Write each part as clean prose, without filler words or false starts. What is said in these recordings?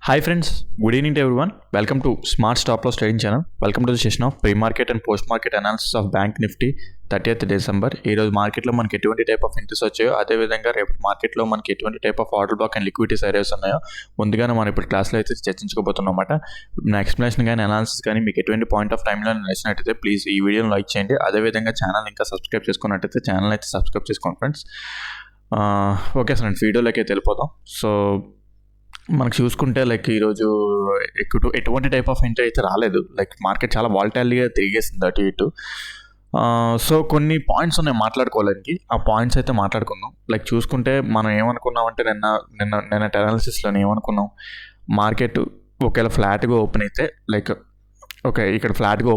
Hi friends, good evening to everyone. Welcome to Smart Stop Loss Trading Channel. Welcome to the session of pre-market and post-market analysis of Bank Nifty 30th December. ఈ రోజు మార్కెట్లో మనకి ఎటువంటి type of interest వచ్చాయో అదేవిధంగా రేపు మార్కెట్లో మనకి ఎటువంటి type of order block and liquidities areas ఉన్నాయో ముందుగానే మనం ఇప్పుడు క్లాస్లో అయితే చర్చించుకోబోతున్నాం అన్నమాట. నా ఎక్స్ప్లెనేషన్ కానీ అనాలిసిస్ కానీ మీకు ఎటువంటి పాయింట్ ఆఫ్ టైంలో నచ్చినట్టయితే ప్లీజ్ ఈ వీడియోని లైక్ చేయండి. అదేవిధంగా ఛానల్ ఇంకా సబ్స్క్రైబ్ చేసుకున్నట్టయితే ఛానల్ అయితే సబ్స్క్రైబ్ చేసుకోండి ఫ్రెండ్స్. ఓకే సార్, వీడియోలోకి అయితే వెళ్ళిపోదాం. సో మనకు చూసుకుంటే ఈరోజు ఎటువంటి టైప్ ఆఫ్ ఎంట్రీ అయితే రాలేదు. మార్కెట్ చాలా వాలటైల్గా తిరిగేసింది అటు ఇటు. సో కొన్ని పాయింట్స్ ఉన్నాయి మాట్లాడుకోవడానికి. ఆ పాయింట్స్ అయితే మాట్లాడుకుందాం. చూసుకుంటే మనం ఏమనుకున్నామంటే నిన్న అనాలిసిస్లో ఏమనుకున్నాం, మార్కెట్ ఒకవేళ ఫ్లాట్గా ఓపెన్ అయితే ఓకే ఇక్కడ ఫ్లాట్గా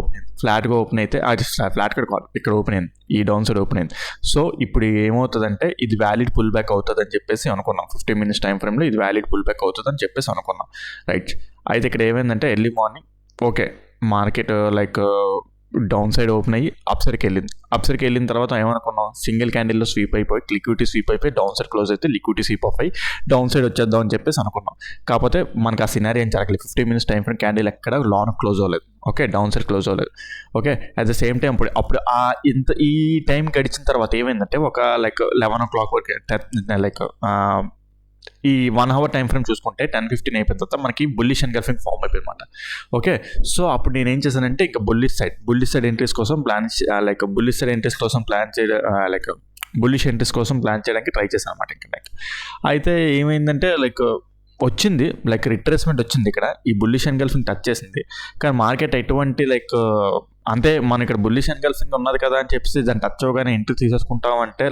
ఓపెన్ అయితే అది ఫ్లాట్ కాదు, ఇక్కడ ఓపెన్ అయింది, ఈ డౌన్ సైడ్ ఓపెన్ అయింది. సో ఇప్పుడు ఏమవుతుందంటే ఇది వ్యాలిడ్ పుల్ బ్యాక్ అవుతుంది అని చెప్పేసి అనుకున్నాం. 15 minutes టైం ఫ్రేమ్లో ఇది వ్యాలిడ్ పుల్ బ్యాక్ అవుతుంది అని చెప్పేసి అనుకున్నాం, రైట్. అయితే ఇక్కడ ఏమైందంటే early morning okay market down side open అయ్యి అప్ సైడ్కి వెళ్ళిన తర్వాత ఏమనుకున్నాం, సింగిల్ క్యాండిల్లో స్వీప్ అయిపోయి లిక్విడిటీ స్వీప్ అయిపోయి డౌన్ సైడ్ క్లోజ్ అయితే లిక్విడిటీ స్వీప్ ఆఫ్ అయ్యి డౌన్ సైడ్ వచ్చేద్దాం అని చెప్పేసి అనుకున్నాం. కాకపోతే మనకు ఆ సినారీ ఏం జరగలేదు. 15 minutes టైం ఫ్రేమ్ క్యాండిల్ ఎక్కడ లాన్ క్లోజ్ అవ్వలేదు, ఓకే, డౌన్ సైడ్ క్లోజ్ అవ్వలేదు, okay. At the same time అప్పుడు ఈ టైం గడిచిన తర్వాత ఏమైందంటే ఒక 11 o'clock వరకు ఈ 1 hour టైం ఫ్రేమ్ చూసుకుంటే 10:15 అయిపోయిన తర్వాత మనకి బుల్లిష్ ఎన్గల్ఫింగ్ ఫామ్ అయిపోయింది అనమాట, ఓకే. సో అప్పుడు నేను ఏం చేశానంటే ఇంకా బుల్లిష్ సైడ్ ఎంట్రీస్ కోసం బుల్లిష్ ఎంట్రీస్ కోసం ప్లాన్ చేయడానికి ట్రై చేశాను అనమాట. ఇంకా అయితే ఏమైందంటే వచ్చింది రిట్రేస్మెంట్ వచ్చింది. ఇక్కడ ఈ బుల్లిష్ ఎన్గల్ఫింగ్ టచ్ చేసింది, కానీ మార్కెట్ ఎటువంటి అంటే మనం ఇక్కడ బుల్లిష్ ఎన్గల్ఫింగ్ ఉన్నది కదా అని చెప్పేసి దాన్ని టచ్ అవగానే ఎంట్రీ తీసేసుకుంటాం అంటే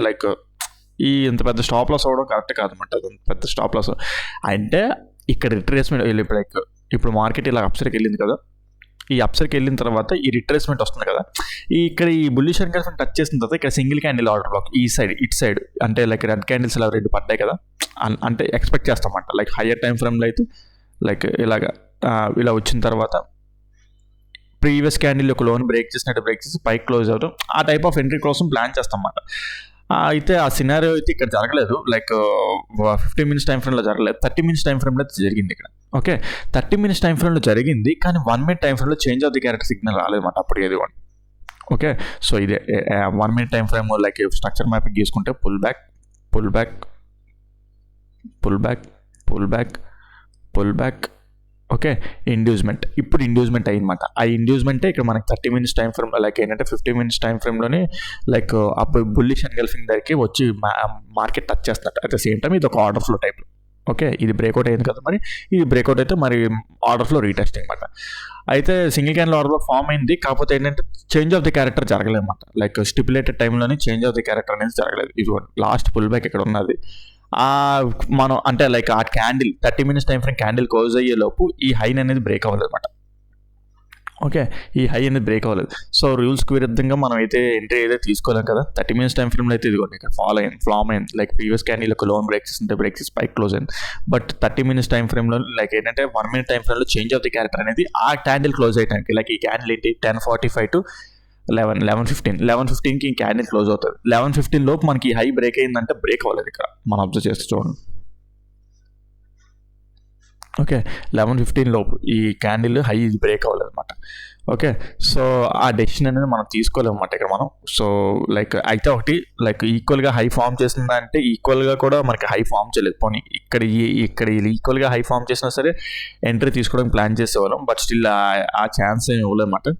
ఈ ఇంత పెద్ద స్టాప్ లాస్ అవ్వడం కరెక్ట్ కాదనమాట. అది పెద్ద స్టాప్ లాస్ అంటే ఇక్కడ రిట్రేస్మెంట్ ఇప్పుడు మార్కెట్ ఇలా అప్సైడ్కి వెళ్ళింది కదా, ఈ అప్సైడ్కి వెళ్ళిన తర్వాత ఈ రిట్రేస్మెంట్ వస్తుంది కదా, ఇక్కడ ఈ బుల్లిష్ ఎన్గల్ఫింగ్ టచ్ చేసిన తర్వాత ఇక్కడ సింగిల్ క్యాండిల్ ఆర్డర్ బ్లాక్ ఇటు సైడ్ అంటే రెడ్ క్యాండిల్స్ ఇలా 2 పడ్డాయి కదా, అంటే ఎక్స్పెక్ట్ చేస్తామంట హయ్యర్ టైం ఫ్రేమ్లో అయితే ఇలా వచ్చిన తర్వాత ప్రీవియస్ క్యాండిల్ ఒక లోన్ బ్రేక్ చేసి పైకి క్లోజ్ అవ్వడం, ఆ టైప్ ఆఫ్ ఎంట్రీ కోసం ప్లాన్ చేస్తామన్నమాట. అయితే ఆ సినారియో అయితే ఇక్కడ జరగలేదు. 15 minutes టైం ఫ్రేమ్లో జరగలేదు, 30 minutes టైం ఫ్రేమ్లో జరిగింది ఇక్కడ, ఓకే. 30 minutes టైం ఫ్రేమ్లో జరిగింది, కానీ 1 minute టైం ఫ్రేమ్లో change of the character signal రాలేదన్నమాట అప్పుడు ఏది, ఓకే. సో ఇదే 1 minute time frame structure mapping గీసుకుంటే పుల్ బ్యాక్ ఓకే, ఇండ్యూస్మెంట్. ఇప్పుడు ఇండ్యూస్మెంట్ అయ్యిందన్నమాట. ఆ ఇండ్యూస్మెంటే ఇక్కడ మనకి 30 minutes టైం ఫ్రేమ్ ఏంటంటే 15 minutes టైం ఫ్రేమ్లోనే అప్పుడు బుల్లిష్ ఎన్గల్ఫింగ్ దగ్గరికి వచ్చి మార్కెట్ టచ్ చేస్తున్నట్టు. అట్ ద సేమ్ టైం ఇది ఒక ఆర్డర్ ఫ్లో టైప్లో, ఓకే. ఇది బ్రేక్అవుట్ అయింది కదా, మరి ఇది బ్రేక్అవుట్ అయితే మరి ఆర్డర్ ఫ్లో రీటెస్టింగ్ అనమాట. అయితే single candle order flow form అయింది, కాకపోతే ఏంటంటే చేంజ్ ఆఫ్ ది క్యారెక్టర్ జరగలేదు అనమాట. స్టిపులేటెడ్ టైంలోనే చేంజ్ ఆఫ్ ది క్యారెక్టర్ అనేది జరగలేదు. ఇది లాస్ట్ పుల్ బ్యాక్ ఇక్కడ ఉన్నది. మనం అంటే ఆ candle 30 minutes time frame candle close అయ్యే లోపు ఈ హైన్ అనేది బ్రేక్ అవ్వలేదు అనమాట, ఓకే. ఈ హై అనేది బ్రేక్ అవ్వలేదు. సో రూల్స్కి విరుద్ధంగా మనం అయితే ఎంట్రీ అయితే తీసుకోలేం కదా. 30 minutes టైం ఫ్రేమ్లో అయితే ఇదిగోండి ఇక్కడ ఫ్లామ్ అయింది. ప్రీవియస్ క్యాండిల్ ఒక లోన్ బ్రేక్ చేసి స్పైక్ క్లోజ్ అయింది. బట్ 30 minutes టైం ఫ్రేమ్లో ఏంటంటే 1 minute టైం ఫ్రేమ్లో చేంజ్ ఆఫ్ ది క్యారెక్టర్ అనేది ఆ క్యాండిల్ క్లోజ్ అయ్యడానికి ఈ క్యాండిల్ ఏంటి 10:45 to 11:15కి ఈ క్యాండిల్ క్లోజ్ అవుతుంది. 11:15 లోపు మనకి హై బ్రేక్ అయిందంటే బ్రేక్ అవ్వలేదు. ఇక్కడ మనం అబ్జర్వ్ చేస్తే చూడండి, ఓకే. 11:15 లోపు ఈ క్యాండిల్ హై బ్రేక్ అవ్వలేదు అనమాట, ఓకే. సో ఆ డెసిషన్ అనేది మనం తీసుకోలేము అన్నమాట ఇక్కడ మనం. సో అయితే ఒకటి ఈక్వల్గా హై ఫామ్ చేసిందంటే ఈక్వల్గా కూడా మనకి హై ఫామ్ చేయలేదు. పోనీ ఇక్కడ ఈక్వల్గా హై ఫామ్ చేసినా సరే ఎంట్రీ తీసుకోవడానికి ప్లాన్ చేసేవాళ్ళం, బట్ స్టిల్ ఆ ఛాన్స్ ఏమి ఇవ్వలేదు అన్నమాట.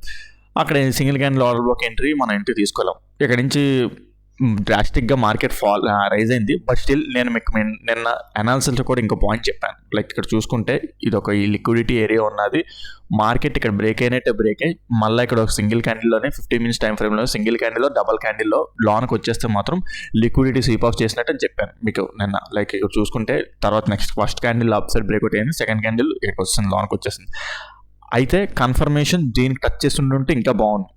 అక్కడ సింగిల్ క్యాండిల్ ఆర్డర్ బ్లాక్ మనం ఎంట్రీ తీసుకోలేం. ఇక్కడ నుంచి డ్రాస్టిక్గా మార్కెట్ రైజ్ అయింది, బట్ స్టిల్ నేను మీకు నిన్న అనాలిసిస్లో కూడా ఇంకో పాయింట్ చెప్పాను. ఇక్కడ చూసుకుంటే ఇది ఒక ఈ లిక్విడిటీ ఏరియా ఉన్నది. మార్కెట్ ఇక్కడ బ్రేక్ అయ్యి మళ్ళీ ఇక్కడ ఒక సింగిల్ క్యాండిల్లోనే 15 minutes టైం ఫ్రేమ్లో సింగిల్ క్యాండిల్లో డబల్ క్యాండిల్లో లాన్కి వచ్చేస్తే మాత్రం లిక్విడిటీ స్వీప్ ఆఫ్ చేసినట్టు అని చెప్పాను మీకు నిన్న. ఇక్కడ చూసుకుంటే తర్వాత next first candle up side breakout అయింది, సెకండ్ క్యాండిల్ ఇక్కడ వస్తుంది, లాన్కి వచ్చేసింది. అయితే కన్ఫర్మేషన్ దీనికి టచ్ చేసి ఉంటే ఇంకా బాగుంది,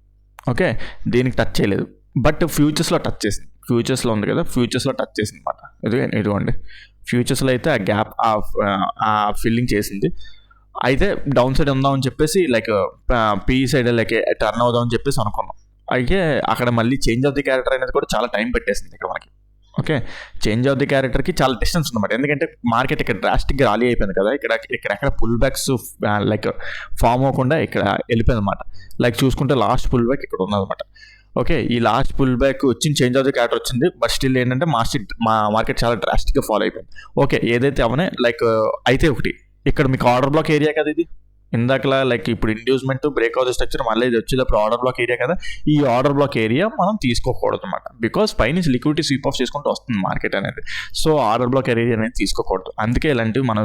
ఓకే. దీనికి టచ్ చేయలేదు, బట్ ఫ్యూచర్స్లో టచ్ చేసింది. ఫ్యూచర్స్లో ఉంది కదా, ఫ్యూచర్స్లో టచ్ చేసింది అనమాట. ఇదిగోండి ఫ్యూచర్స్లో అయితే ఆ గ్యాప్ ఆ ఫిల్లింగ్ చేసింది. అయితే డౌన్ సైడ్ ఉందామని చెప్పేసి పీ సైడ్ టర్న్ అవుదామని చెప్పేసి అనుకున్నాం. అయితే అక్కడ మళ్ళీ చేంజ్ ఆఫ్ ది క్యారెక్టర్ అనేది కూడా చాలా టైం పెట్టేసింది ఇక్కడ మనకి, ఓకే, చేంజ్ ఆఫ్ ది క్యారెక్టర్కి చాలా డిస్టెన్స్ ఉందన్నమాట. ఎందుకంటే మార్కెట్ ఇక్కడ డ్రాస్టిక్గా ర్యాలీ అయిపోయింది కదా, ఇక్కడ పుల్ బ్యాక్స్ లైక్ ఫామ్ అవ్వకుండా ఇక్కడ వెళ్ళిపోయింది అనమాట. లైక్ చూసుకుంటే లాస్ట్ పుల్ బ్యాక్ ఇక్కడ ఉన్నదన్నమాట. ఓకే, ఈ లాస్ట్ పుల్ బ్యాక్ వచ్చింది, చేంజ్ ఆఫ్ ది క్యారెక్టర్ వచ్చింది, బట్ స్టిల్ ఏంటంటే మార్కెట్ చాలా డ్రాస్టిక్గా ఫాలో అయిపోయింది. ఓకే, ఏదైతే అవనే లైక్ అయితే ఒకటి ఇక్కడ మీకు ఆర్డర్ బ్లాక్ ఏరియా కదా ఇది, ఇందాకలా లైక్ ఇప్పుడు ఇండ్యూస్మెంట్ బ్రేక్అవుట్ స్ట్రక్చర్ మళ్ళీ ఇది వచ్చేటప్పుడు ఆర్డర్ బ్లాక్ ఏరియా కదా, ఈ ఆర్డర్ బ్లాక్ ఏరియా మనం తీసుకోకూడదు అనమాట. బికాస్ పైనుంచి లిక్విడిటీ స్వీప్ ఆఫ్ చేసుకుంటూ వస్తుంది మార్కెట్ అనేది. సో ఆర్డర్ బ్లాక్ ఏరియా అనేది తీసుకోకూడదు. అందుకే ఇలాంటివి మనం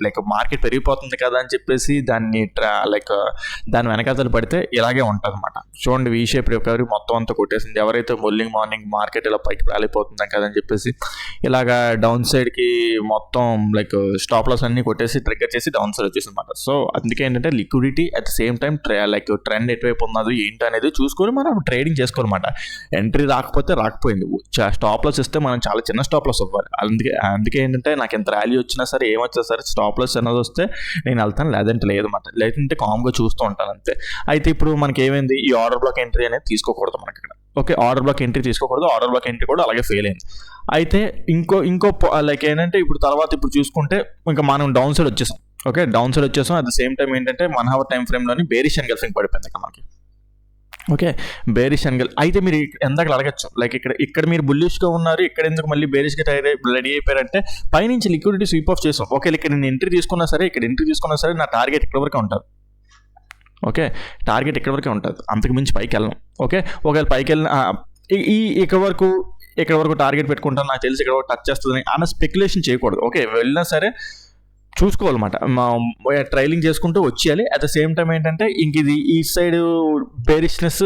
లైక్ మార్కెట్ పెరిగిపోతుంది కదా అని చెప్పేసి దాన్ని దాని వెనకాతలు పడితే ఇలాగే ఉంటుంది అనమాట. చూడండి, వీ షేప్ రికవరీ మొత్తం అంతా కొట్టేసింది. ఎవరైతే మార్నింగ్ మార్కెట్ ఇలా పైకి రాలిపోతుంది కదా అని చెప్పేసి ఇలాగా డౌన్ సైడ్కి మొత్తం లైక్ స్టాప్ లాస్ అన్ని కొట్టేసి ట్రిగ్గర్ చేసి డౌన్ సైడ్ వచ్చేసింది అనమాట. సో అందుకే ఏంటంటే liquidity at the same time like trend ఎటువైపు ఉన్నది ఏంటి అనేది చూసుకొని మనం ట్రేడింగ్ చేసుకోవాలన్నమాట. ఎంట్రీ రాకపోతే రాకపోయింది, స్టాప్ లాస్ ఇస్తే మనం చాలా చిన్న స్టాప్ లాస్ అవ్వాలి. అందుకే ఏంటంటే నాకు ఎంత ర్యాలీ వచ్చినా సరే ఏమొచ్చా సరే స్టాప్ లాస్ అనేది వస్తే నేను వెళ్తాను, లేదంటే లేదంటే కామ్గా చూస్తూ ఉంటాను అంతే. అయితే ఇప్పుడు మనకి ఏమైంది, ఈ ఆర్డర్ బ్లాక్ ఎంట్రీ అనేది తీసుకోకూడదు మనకి ఇక్కడ. ఓకే, ఆర్డర్ బ్లాక్ ఎంట్రీ తీసుకోకూడదు, ఆర్డర్ బ్లాక్ ఎంట్రీ కూడా అలాగే ఫెయిల్ అయింది. అయితే ఇంకో లైక్ ఏంటంటే ఇప్పుడు చూసుకుంటే ఇంకా మనం డౌన్ సైడ్ వచ్చేసాం. ఓకే, డౌన్ సైడ్ వచ్చేసాం. అట్ ద సేమ్ టైం ఏంటంటే 1 hour టైం ఫ్రేమ్లోని బేరిష్ ఎన్గల్ఫింగ్ పడిపోయింది ఇక్కడ మనకి. ఓకే, బేరిష్ అంటే మీరు ఎందాక అడగచ్చు లైక్ ఇక్కడ మీరు బుల్లిష్గా ఉన్నారు, ఇక్కడ ఎందుకు మళ్ళీ బేరిష్గా రెడీ అయిపోయారంటే పైనుంచి లిక్విడిటీ స్వీప్ ఆఫ్ చేసాం. ఓకే, ఇక్కడ నేను ఎంట్రీ తీసుకున్నా సరే నా టార్గెట్ ఇక్కడ వరకే ఉంటుంది. ఓకే, టార్గెట్ ఇక్కడ వరకే ఉంటుంది, అంతకు మించి పైకి వెళ్ళను. ఓకే, ఒకవేళ పైకి వెళ్ళిన ఇక్కడ వరకు టార్గెట్ పెట్టుకుంటాను, నాకు తెలిసి ఇక్కడ టచ్ చేస్తుంది అన్న స్పెక్యులేషన్ చేయకూడదు. ఓకే, వెళ్ళినా సరే చూసుకోవాలన్నమాట, ట్రైలింగ్ చేసుకుంటూ వచ్చేయాలి. అట్ ద సేమ్ టైం ఏంటంటే ఇంక ఇది ఈ side bearishness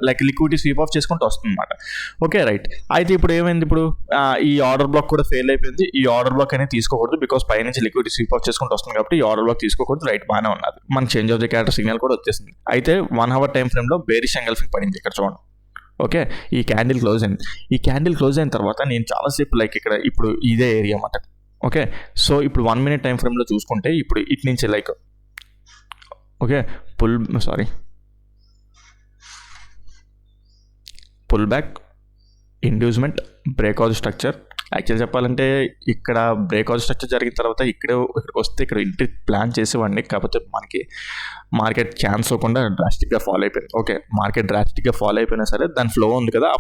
like liquidity sweep of చేసుకుంటూ వస్తుంది అనమాట. Okay, right. అయితే ఇప్పుడు ఏమైంది, ఇప్పుడు ఈ ఆర్డర్ బ్లాక్ కూడా ఫెయిల్ అయిపోయింది. ఈ ఆర్డర్ బ్లాక్ అనేది తీసుకోకూడదు, బికాస్ పైనుంచి లిక్విడిటీ స్వీప్ ఆఫ్ చేసుకుంటూ వస్తుంది కాబట్టి ఈ ఆర్డర్ బ్లాక్ తీసుకోకూడదు. రైట్, బాగానే ఉన్నది. మనకి change of the character signal కూడా వచ్చేసింది. అయితే 1 hour టైం ఫ్రేమ్లో బేరిష్ ఎంగల్ఫింగ్ పడింది ఇక్కడ చూడండి. ఓకే, ఈ క్యాండిల్ క్లోజ్ అయింది. ఈ క్యాండిల్ క్లోజ్ అయిన తర్వాత నేను చాలాసేపు లైక్ ఇక్కడ ఇప్పుడు ఇదే ఏరియా అన్నమాట. ఓకే, సో ఇప్పుడు 1 minute టైం ఫ్రేమ్లో చూసుకుంటే ఇప్పుడు ఇటు నుంచి like okay pull back, inducement, breakout structure. Actual చెప్పాలంటే ఇక్కడ బ్రేక్అవుట్ స్ట్రక్చర్ జరిగిన తర్వాత ఇక్కడికి వస్తే ఇక్కడ ఎంట్రీ ప్లాన్ చేసేవాడిని, కాకపోతే మనకి మార్కెట్ ఛాన్స్ అవ్వకుండా డ్రాస్టిక్గా ఫాలో అయిపోయింది. ఓకే, మార్కెట్ డ్రాస్టిక్గా ఫాలో అయిపోయినా సరే దాని ఫ్లో ఉంది కదా, ఆ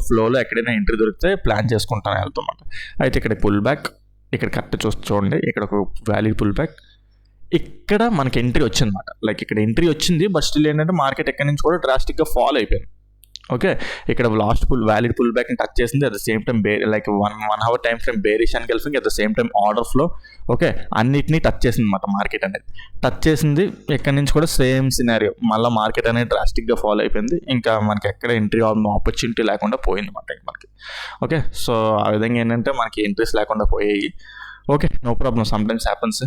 ఫ్లోలో ఎక్కడైనా ఎంట్రీ దొరికితే ప్లాన్ చేసుకుంటాను వెళ్తామాట. అయితే ఇక్కడ పుల్ బ్యాక్, ఇక్కడ కరెక్ట్ చూడండి, ఇక్కడ ఒక వ్యాలిడ్ పుల్ బ్యాక్, ఇక్కడ మనకి ఎంట్రీ వచ్చిందన్నమాట. లైక్ ఇక్కడ ఎంట్రీ వచ్చింది, బట్ స్టిల్ ఏంటంటే మార్కెట్ ఎక్కడి నుంచి కూడా డ్రాస్టిక్గా ఫాలో అయిపోయింది. ఓకే, ఇక్కడ లాస్ట్ వ్యాలిడ్ పుల్ బ్యాక్ని టచ్ చేసింది. At the same time like 1 hour time frame bearish engulfing, at the same time order flow. Okay, అన్నిటినీ టచ్ చేసింది అనమాట మార్కెట్ అనేది. టచ్ చేసింది, ఎక్కడి నుంచి కూడా సేమ్ సినారియో, మళ్ళీ మార్కెట్ అనేది డ్రాస్టిక్గా ఫాలో అయిపోయింది. ఇంకా మనకి ఎక్కడ ఎంట్రీ ఆపర్చునిటీ లేకుండా పోయింది అన్నమాట మనకి. ఓకే, సో ఆ విధంగా ఏంటంటే మనకి ఎంట్రీస్ లేకుండా పోయాయి. Okay, no problem, sometimes happens.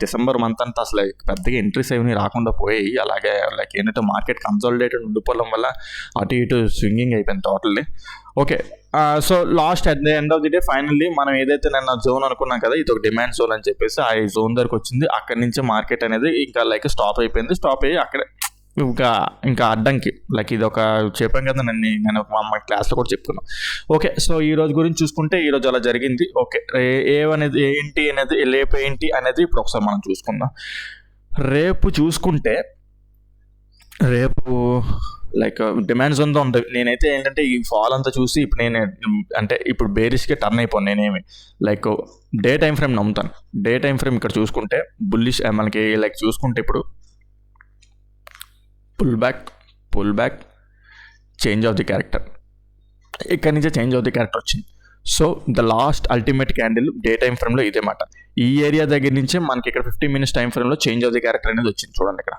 December month అంతా అసలు పెద్దగా ఎంట్రీస్ ఏమి రాకుండా పోయాయి. అలాగే లైక్ ఏంటంటే మార్కెట్ కన్సాలిడేటెడ్ ఉండిపోవడం వల్ల అటు ఇటు స్వింగింగ్ అయిపోయింది totally. Okay, so last at the end of the day finally మనం ఏదైతే నేను జోన్ అనుకున్నాం కదా, ఇది ఒక డిమాండ్ జోన్ అని చెప్పేసి ఆ జోన్ దగ్గరకు వచ్చింది. అక్కడి నుంచి మార్కెట్ అనేది ఇంకా లైక్ స్టాప్ అయిపోయింది. స్టాప్ అయ్యి అక్కడే ఇంకా అడ్డంకి లైక్ ఇది ఒక చెప్పాం కదా, నేను మా క్లాస్లో కూడా చెప్పుకున్నాను. ఓకే, సో ఈ రోజు గురించి చూసుకుంటే ఈ రోజు అలా జరిగింది. ఓకే, ఏమనేది ఏంటి అనేది ఇప్పుడు ఒకసారి మనం చూసుకుందాం. రేపు చూసుకుంటే లైక్ డిమాండ్స్ అంతా ఉంటుంది. నేనైతే ఏంటంటే ఈ ఫాల్ అంతా చూసి ఇప్పుడు బేరిష్గా టర్న్ అయిపోను. నేనేమి లైక్ డే టైం ఫ్రేమ్ నమ్ముతాను. డే టైం ఫ్రేమ్ ఇక్కడ చూసుకుంటే బుల్లిష్ మనకి లైక్ చూసుకుంటే ఇప్పుడు pull back change of the character, ఇక్కడి నుంచే చేంజ్ ఆఫ్ ది క్యారెక్టర్ వచ్చింది. So the last ultimate candle day time ఫ్రేమ్లో ఇదే మాట. ఈ ఏరియా దగ్గర నుంచే మనకి ఇక్కడ 15 minutes టైం ఫ్రేమ్లో చేంజ్ ఆఫ్ ది క్యారెక్టర్ అనేది వచ్చింది చూడండి ఇక్కడ.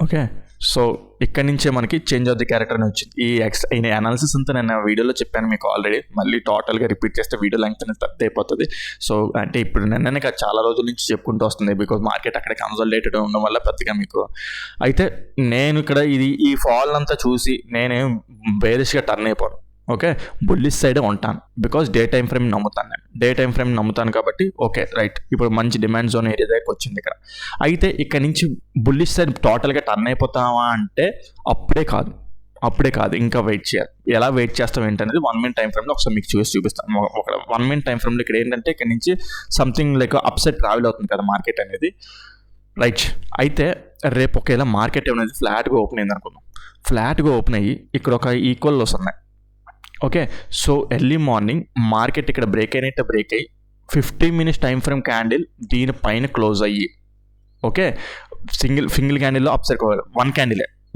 ఓకే, సో ఇక్కడ నుంచే మనకి చేంజ్ ఆఫ్ ది క్యారెక్టర్ అని వచ్చింది. ఈ అనాలిసిస్ అంతా నేను వీడియోలో చెప్పాను మీకు ఆల్రెడీ. మళ్ళీ టోటల్గా రిపీట్ చేస్తే వీడియో లెంగ్త్ అనేది పెద్ద అయిపోతుంది. సో అంటే ఇప్పుడు నిన్ననే చాలా రోజుల నుంచి చెప్పుకుంటూ వస్తుంది, బికాజ్ మార్కెట్ అక్కడ కన్సాలిడేటెడ్ ఉండడం వల్ల పెద్దగా మీకు. అయితే నేను ఇక్కడ ఈ ఫాల్ అంతా చూసి నేనేం బేరిష్గా టర్న్ అయిపోను. ఓకే, బుల్లిష్ సైడే ఉంటాను, బికాజ్ డే టైం ఫ్రేమ్ నమ్ముతాను. నేను డే టైం ఫ్రేమ్ నమ్ముతాను కాబట్టి ఓకే రైట్. ఇప్పుడు మంచి డిమాండ్ జోన్ ఏరియా దగ్గర వచ్చింది ఇక్కడ. అయితే ఇక్కడ నుంచి బుల్లిష్ సైడ్ టోటల్గా టర్న్ అయిపోతావా అంటే అప్పుడే కాదు. అప్పుడే కాదు, ఇంకా వెయిట్ చేయాలి. ఎలా వెయిట్ చేస్తాం ఏంటనేది 1 minute టైం ఫ్రేమ్లో ఒకసారి మీకు చూపిస్తాను. ఒక 1 minute టైం ఫ్రేమ్లో ఇక్కడ ఏంటంటే ఇక్కడ నుంచి సంథింగ్ లైక్ అప్సైడ్ ట్రావెల్ అవుతుంది కదా మార్కెట్ అనేది, రైట్. అయితే రేపు ఒకవేళ మార్కెట్ అనేది ఫ్లాట్గా ఓపెన్ అయింది అనుకుందాం. ఫ్లాట్గా ఓపెన్ అయ్యి ఇక్కడ ఒక ఈక్వల్ లోస్ ఉన్నాయి. Okay, so early morning market ఇక్కడ బ్రేక్ అయినట్టు బ్రేక్ అయ్యి 15 minutes టైం ఫ్రేమ్ క్యాండిల్ దీనిపైన క్లోజ్ అయ్యి, ఓకే, సింగిల్ క్యాండిల్లో అప్సైడ్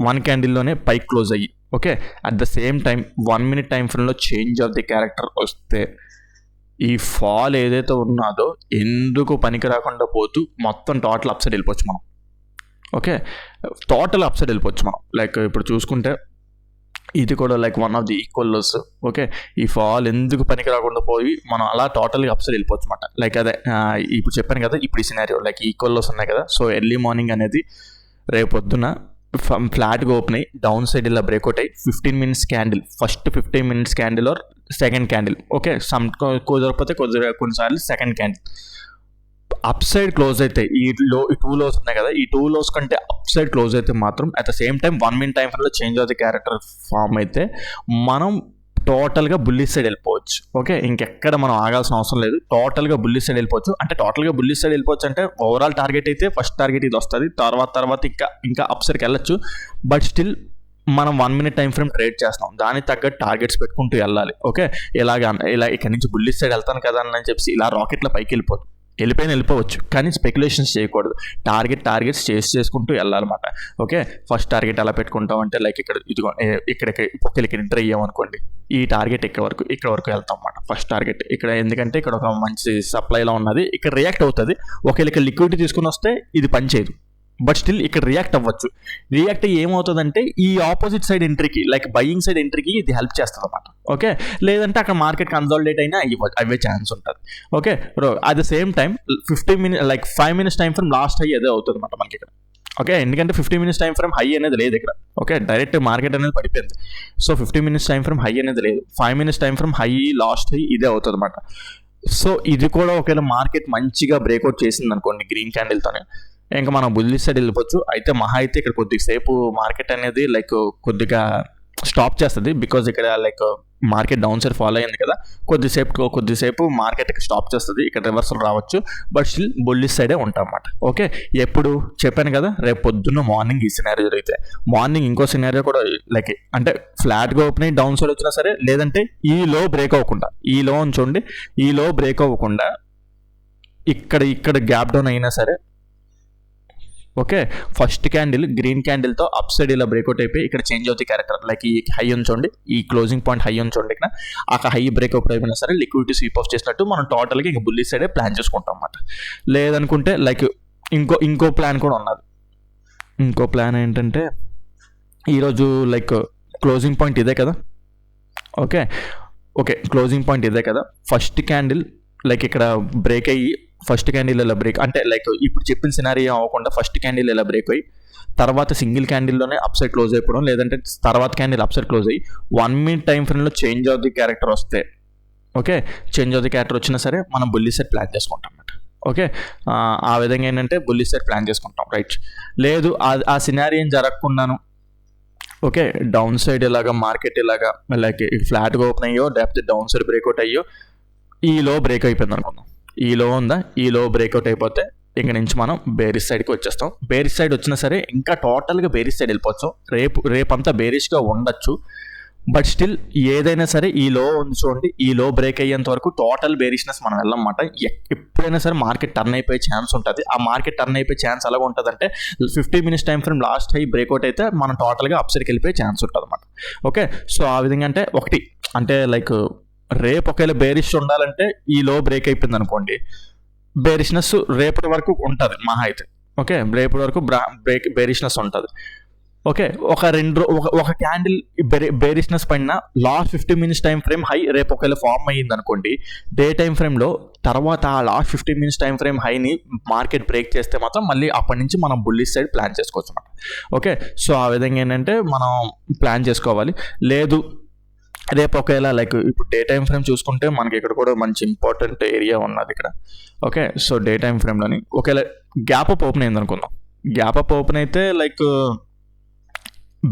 వన్ క్యాండిల్లోనే పైకి క్లోజ్ అయ్యి, okay, at the same time 1 minute time ఫ్రేమ్లో చేంజ్ ఆఫ్ ది క్యారెక్టర్ వస్తే ఈ ఫాల్ ఏదైతే ఉన్నదో ఎందుకు పనికి రాకుండా పోతూ మొత్తం టోటల్ అప్సైడ్ వెళ్ళిపోవచ్చు మనం. ఓకే, టోటల్ అప్సైడ్ వెళ్ళిపోవచ్చు మనం. లైక్ ఇప్పుడు చూసుకుంటే ఇది కూడా like one of the equal lows. Okay, ఈ ఫాల్ ఎందుకు పనికి రాకుండా పోయి మనం అలా టోటల్గా అప్సైడ్ వెళ్ళిపోవచ్చు అనమాట. లైక్ అదే ఇప్పుడు చెప్పాను కదా, ఇప్పుడు ఈ సినారియో లైక్ ఈక్వల్ లోస్ ఉన్నాయి కదా. సో ఎర్లీ మార్నింగ్ అనేది రేపు పొద్దున ఫ్లాట్గా ఓపెన్ అయ్యి డౌన్ సైడ్ ఇలా బ్రేక్అవుట్ అయ్యి 15 minutes candle, first 15 minutes candle or second candle, okay, కుదరకపోతే కొన్నిసార్లు second candle up side close అయితే ఈ 2 lows ఉన్నాయి కదా, ఈ 2 lows కంటే అప్ సైడ్ క్లోజ్ అయితే మాత్రం at the same time 1 minute time ఫ్రేమ్లో change of the character form అయితే మనం టోటల్గా బుల్లిష్ సైడ్ వెళ్ళిపోవచ్చు. ఓకే, ఇంకెక్కడ మనం ఆగాల్సిన అవసరం లేదు, టోటల్గా బుల్లిష్ సైడ్ వెళ్ళిపోవచ్చు. అంటే టోటల్గా బుల్లిష్ సైడ్ వెళ్ళిపోవచ్చు అంటే ఓవరాల్ టార్గెట్ అయితే ఫస్ట్ టార్గెట్ ఇది వస్తుంది, తర్వాత ఇంకా అప్ సైడ్కి వెళ్ళచ్చు. బట్ స్టిల్ మనం 1 minute టైం ఫ్రేమ్ ట్రేడ్ చేస్తాం, దానికి తగ్గట్టు టార్గెట్స్ పెట్టుకుంటూ వెళ్ళాలి. ఓకే, ఇలా ఇక్కడ నుంచి బుల్లిష్ సైడ్ వెళ్తాను కదా అని చెప్పి ఇలా రాకెట్లో పైకి వెళ్ళిపోవచ్చు, కానీ స్పెక్యులేషన్స్ చేయకూడదు. టార్గెట్స్ చేసుకుంటూ వెళ్ళాలన్నమాట. ఓకే, ఫస్ట్ టార్గెట్ ఎలా పెట్టుకుంటాం అంటే లైక్ ఇక్కడ ఎంటర్ అయ్యామనుకోండి, ఈ టార్గెట్ ఇక్కడ వరకు వెళ్తాం అన్నమాట. ఫస్ట్ టార్గెట్ ఇక్కడ, ఎందుకంటే ఇక్కడ ఒక మంచి సప్లైలో ఉన్నది, ఇక్కడ రియాక్ట్ అవుతుంది. ఒకవేళ ఇక్కడ లిక్విడిటీ తీసుకుని వస్తే ఇది పనిచేయదు, బట్ స్టిల్ ఇక్కడ రియాక్ట్ అవ్వచ్చు. రియాక్ట్ ఏమవుతుందంటే ఈ ఆపోజిట్ సైడ్ ఎంట్రీకి లైక్ బయింగ్ సైడ్ ఎంట్రీకి ఇది హెల్ప్ చేస్తుంది అన్నమాట. ఓకే, లేదంటే అక్కడ మార్కెట్ కన్సాలిడేట్ అయినా అవే ఛాన్స్ ఉంటుంది. Okay, at the same time 15 minutes like 5 minutes time frame last high అదే అవుతుంది అన్నమాట మనకి ఇక్కడ. ఓకే, ఎందుకంటే 15 minutes టైం ఫ్రేమ్ హై అనేది లేదు ఇక్కడ. ఓకే, డైరెక్ట్ మార్కెట్ అనేది పడిపోయింది. So 15 minutes time frame high అనేది లేదు, 5 minutes time frame high last high ఇదే అవుతుంది అన్నమాట. సో ఇది కూడా ఒకవేళ మార్కెట్ మంచిగా బ్రేక్అవుట్ చేసింది అనుకోండి గ్రీన్ క్యాండిల్తోనే, ఇంకా మనం బుల్లిష్ సైడ్ వెళ్ళిపోవచ్చు. అయితే మహా అయితే ఇక్కడ కొద్దిసేపు మార్కెట్ అనేది లైక్ కొద్దిగా స్టాప్ చేస్తుంది, బికాజ్ ఇక్కడ like market down side follow అయింది కదా, కొద్దిసేపు మార్కెట్ స్టాప్ చేస్తుంది, ఇక్కడ రివర్సల్ రావచ్చు. బట్ స్టిల్ బుల్లిష్ సైడే ఉంటాం అన్నమాట. ఓకే, ఎప్పుడు చెప్పాను కదా, రేపు పొద్దున్న మార్నింగ్ ఈ సినారియో జరిగితే, మార్నింగ్ ఇంకో సినారియో కూడా లైక్ అంటే ఫ్లాట్గా ఓపెన్ అయ్యి డౌన్ సైడ్ వచ్చినా సరే, లేదంటే ఈ లో బ్రేక్ అవ్వకుండా, ఈ లో ఉంచండి, ఈ లో బ్రేక్ అవ్వకుండా ఇక్కడ గ్యాప్ డౌన్ అయినా సరే, ఓకే, ఫస్ట్ క్యాండిల్ గ్రీన్ క్యాండిల్తో అప్ సైడ్ ఇలా బ్రేక్అవుట్ అయిపోయి ఇక్కడ చేంజ్ అవుతుంది క్యారెక్టర్. లైక్ ఈ హై ఉంచండి, ఈ క్లోజింగ్ పాయింట్ హై ఉంచండి, ఇక్కడ ఆ హై బ్రేక్అవుట్ అయిపోయినా సరే లిక్విడిటీ స్వీప్ ఆఫ్ చేసినట్టు మనం టోటల్గా ఇంకా బుల్లిష్ సైడే ప్లాన్ చేసుకుంటాం అన్నమాట. లేదనుకుంటే లైక్ ఇంకో ప్లాన్ కూడా ఉన్నది. ఇంకో ప్లాన్ ఏంటంటే ఈరోజు లైక్ క్లోజింగ్ పాయింట్ ఇదే కదా. ఓకే, క్లోజింగ్ పాయింట్ ఇదే కదా. ఫస్ట్ క్యాండిల్ లైక్ ఇక్కడ బ్రేక్ అయ్యి ఫస్ట్ క్యాండిల్ ఇలా బ్రేక్ అంటే లైక్ ఇప్పుడు చెప్పిన సినారియో అవ్వకుండా ఫస్ట్ క్యాండిల్ ఇలా బ్రేక్ అయ్యి తర్వాత సింగిల్ క్యాండిల్లోనే అప్ సైడ్ క్లోజ్ అయిపోవడం, లేదంటే తర్వాత క్యాండిల్ అప్ సైడ్ క్లోజ్ అయ్యి 1 minute టైం ఫ్రేమ్లో చేంజ్ ఆఫ్ ది క్యారెక్టర్ వస్తే, okay, change of the character వచ్చినా సరే మనం బుల్లిష్ సైడ్ ప్లాన్ చేసుకుంటాం అన్నమాట. ఓకే, ఆ విధంగా ఏంటంటే బుల్లిష్ సైడ్ ప్లాన్ చేసుకుంటాం, రైట్. లేదు ఆ సినారియో ఏం జరగకుండాను, ఓకే, డౌన్ సైడ్ ఇలాగా మార్కెట్ ఇలాగా లైక్ ఫ్లాట్గా ఓపెన్ అయ్యో లేకపోతే డౌన్ సైడ్ బ్రేక్అవుట్ అయ్యో ఈ లో బ్రేక్ అయిపోయింది అనుకుందాం, ఈ లో ఉందా, ఈ లో బ్రేక్అవుట్ అయిపోతే ఇంక నుంచి మనం బేరిష్ సైడ్కి వచ్చేస్తాం. బేరిష్ సైడ్ వచ్చినా సరే ఇంకా టోటల్గా బేరిష్ సైడ్ వెళ్ళిపోవచ్చు. రేపంతా బేరిష్గా ఉండొచ్చు, బట్ స్టిల్ ఏదైనా సరే ఈ లో ఉంది చూడండి, ఈ లో బ్రేక్ అయ్యేంత వరకు టోటల్ బేరిష్నెస్ మనం వెళ్ళమాట. ఎప్పుడైనా సరే మార్కెట్ టర్న్ అయిపోయే ఛాన్స్ ఉంటుంది. ఆ మార్కెట్ టర్న్ అయిపోయే ఛాన్స్ ఎలాగ ఉంటుంది అంటే 15 minutes time frame last high breakout అయితే మనం టోటల్గా అప్ సైడ్కి వెళ్ళిపోయే ఛాన్స్ ఉంటుంది అన్నమాట. ఓకే, సో ఆ విధంగా అంటే ఒకటి అంటే లైక్ రేపు ఒకవేళ బేరిష్ ఉండాలంటే ఈ లో బ్రేక్ అయిపోయింది అనుకోండి, బేరిష్నెస్ రేపటి వరకు ఉంటుంది మహా అయితే. ఓకే, రేపటి వరకు బేరిష్నెస్ ఉంటుంది. ఓకే, ఒక క్యాండిల్ బేరిష్నెస్ పైన last 15 minutes time frame high రేపు ఒకవేళ ఫామ్ అయ్యింది అనుకోండి, డే టైం ఫ్రేమ్లో తర్వాత ఆ లాస్ట్ 15 minutes టైం ఫ్రేమ్ హైని మార్కెట్ బ్రేక్ చేస్తే మాత్రం మళ్ళీ అప్పటి నుంచి మనం బుల్లిష్ సైడ్ ప్లాన్ చేసుకోవచ్చు అన్నమాట. ఓకే, సో ఆ విధంగా ఏంటంటే మనం ప్లాన్ చేసుకోవాలి. లేదు రేపు ఒకవేళ లైక్ ఇప్పుడు డే టైం ఫ్రేమ్ చూసుకుంటే మనకి ఇక్కడ కూడా మంచి ఇంపార్టెంట్ ఏరియా ఉన్నది ఇక్కడ. ఓకే, సో డే టైం ఫ్రేమ్లోని ఒకవేళ గ్యాప్ అప్ ఓపెన్ అయింది అనుకుందాం, గ్యాప్ అప్ ఓపెన్ అయితే లైక్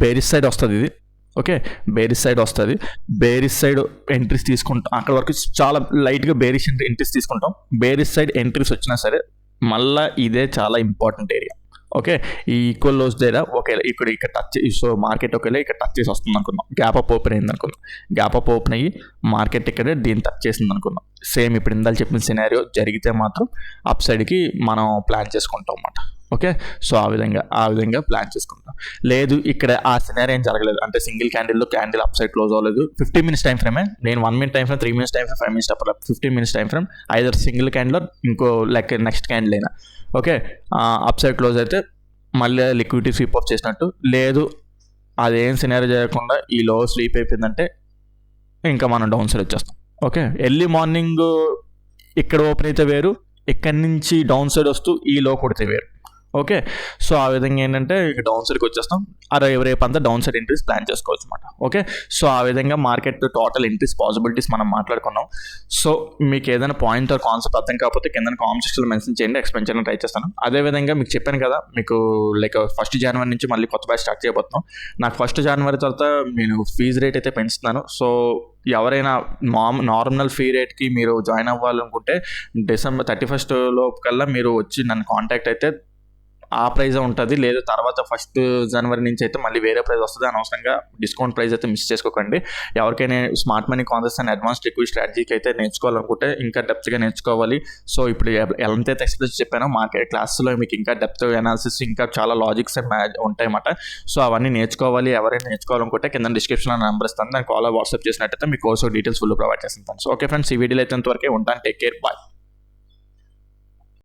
బేరిష్ సైడ్ వస్తుంది ఇది. ఓకే, బేరిష్ సైడ్ వస్తుంది. బేరిష్ సైడ్ ఎంట్రీస్ తీసుకుంటాం, అక్కడ వరకు చాలా లైట్గా బేరిష్ ఎంట్రీస్ తీసుకుంటాం. బేరిష్ సైడ్ ఎంట్రీస్ వచ్చినా సరే మళ్ళీ ఇదే చాలా ఇంపార్టెంట్ ఏరియా. ఓకే, ఈ ఈక్వల్ లోస్ దగ్గర ఒకవేళ ఇక్కడ టచ్, సో మార్కెట్ ఒకవేళ ఇక్కడ టచ్ చేసి వస్తుంది అనుకుందాం, గ్యాప్ అప్ ఓపెన్ అయింది అనుకుందాం, గ్యాప్ అప్ ఓపెన్ అయ్యి మార్కెట్ ఇక్కడే దీన్ని టచ్ చేసింది అనుకుందాం. సేమ్ ఇప్పుడు ఇందాక చెప్పిన సినారియో జరిగితే మాత్రం అప్ సైడ్కి మనం ప్లాన్ చేసుకుంటాం అన్నమాట. ఓకే, సో ఆ విధంగా ప్లాన్ చేసుకుంటాం. లేదు ఇక్కడ ఆ సినారియో ఏం జరగలేదు అంటే single candle up side close అవ్వలేదు, 15 minutes టైం ఫ్రేమే, నేను 1 minute time frame, 3 minutes time frame, 5 minutes 15 minutes time frame, either single candle ఇంకో లైక్ నెక్స్ట్ క్యాండిల్ అయినా ఓకే అప్ సైడ్ క్లోజ్ అయితే మళ్ళీ లిక్విడిటీ స్వీప్ ఆఫ్ చేసినట్టు. లేదు అదేం సినారియో చేయకుండా ఈ లో స్లీప్ అయిపోయిందంటే ఇంకా మనం డౌన్ సైడ్ వచ్చేస్తాం. ఓకే, ఎర్లీ మార్నింగ్ ఇక్కడ ఓపెన్ అయితే వేరు, ఇక్కడి నుంచి డౌన్ సైడ్ వస్తూ ఈ లో కొడితే వేరు. ఓకే, సో ఆ విధంగా ఏంటంటే ఇక డౌన్ సైడ్కి వచ్చేస్తాం. రేపు అంతా డౌన్ సైడ్ ఎంట్రీస్ ప్లాన్ చేసుకోవచ్చు అనమాట. ఓకే, సో ఆ విధంగా మార్కెట్ టోటల్ ఎంట్రీస్ పాసిబిలిటీస్ మనం మాట్లాడుకున్నాం. సో మీకు ఏదైనా పాయింట్ ఆర్ కాన్సెప్ట్ అర్థం కాకపోతే కింద కామెంట్ సెక్షన్లో మెన్షన్ చేయండి, ఎక్స్ప్లెయిన్ చేయడానికి ట్రై చేస్తాను. అదేవిధంగా మీకు చెప్పాను కదా, మీకు లైక్ 1st January నుంచి మళ్ళీ కొత్త బ్యాచ్ స్టార్ట్ చేయబోతున్నాం. నాకు 1st January తర్వాత నేను ఫీజు రేట్ అయితే పెంచుతున్నాను. సో ఎవరైనా నార్మల్ ఫీ రేట్కి మీరు జాయిన్ అవ్వాలనుకుంటే December 31st లోపు కల్లా మీరు వచ్చి నన్ను కాంటాక్ట్ అయితే ఆ ప్రైజే ఉంటుంది. లేదు తర్వాత 1st January నుంచి అయితే మళ్ళీ వేరే ప్రైస్ వస్తుంది. అనవసరంగా డిస్కౌంట్ ప్రైస్ అయితే మిస్ చేసుకోకండి. ఎవరికైనా smart money concepts and advanced liquid స్ట్రాటజీకి అయితే నేర్చుకోవాలనుకుంటే ఇంకా డెప్త్గా నేర్చుకోవాలి. సో ఇప్పుడు ఎంతైతే ఎక్స్ప్రెస్ చెప్పానో మార్కెట్ క్లాస్లో మీకు ఇంకా డెప్త్ అనాలిసిస్ ఇంకా చాలా లాజిక్స్ ఉంటాయి అన్నమాట. సో అవన్నీ నేర్చుకోవాలి. ఎవరైనా నేర్చుకోవాలనుకుంటే కింద డిస్క్రిప్షన్లో నెంబర్ ఇస్తాను, దానికి కాల్ వాట్సాప్ చేసినట్టయితే మీ కోర్సు డీటెయిల్స్ ఫుల్ ప్రొవైడ్ చేస్తాను. సో ఓకే ఫ్రెండ్స్, ఈ వీడియోలో అయితే ఇంతవరకే ఉంటాను. Take care, bye.